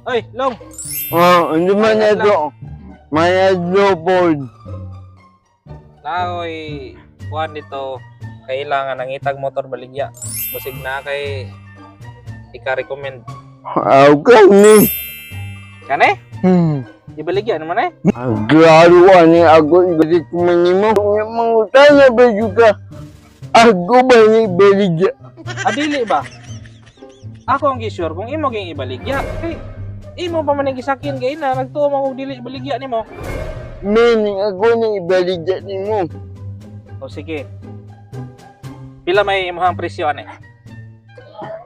Oy, Long. Hindi man ito. May adlopod. Naoy, kuan dito. Kailangan ng itag motor baligya. Busig na kay ika-recommend. Kani. Kane? Hmm. Ibaligya naman eh. Grabe ani ako ibalik man mo. Yung mga utang na ba juga? Ako ba ni beligya? Adili ba? Ako ang gisure kung imo ging ibaligya. Kay imo pa man gisakin kay na nagtuo man og dili baligya nimo. Meaning ako ni beligya ni mo. O sige. Pila may imong presyo ani?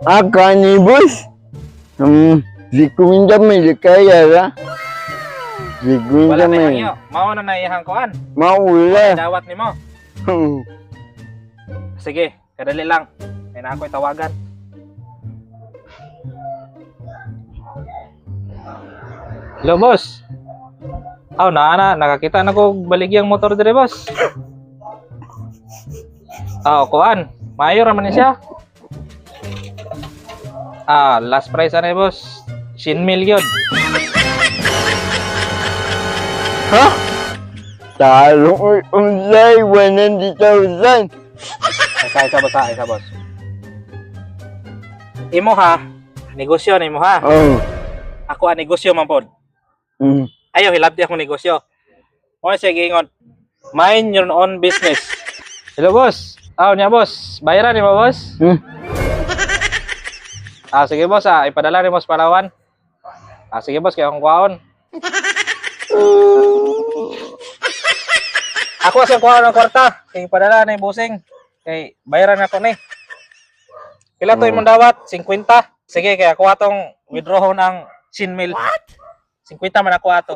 Kani boss. Di ko minta may kaya ra. Di ko Wala minta na may. hangyo. Mao na naihang kuan. Maula. Dawat nimo. Sige, kadali lang. May na ako'y tawagan. Hello, boss. Nakakita na ko baligyang motor dire, boss. Kuan. Mayo raman ni siya. Last price ana, boss. 100,000 yun. Ha? Talong unsay 100,000. Isa, boss. Imo ha, negosyo nimo ha. Ako ang negosyo man pod. Ayaw hilabti akong negosyo. O sige ingon. Mind your own business. Hello boss. Niya boss. Bayaran ni mo boss. Sige boss ipadala ni boss Palawan. Sige boss kay akong kuhaon. Ako sa kuhaon ng kwarta. Kay ipadala ni busing. Kay bayaran ako ni. Pila to imong dawat? 50. Sige kay ako atong withdraw ng 100,000. 50 man ako ato.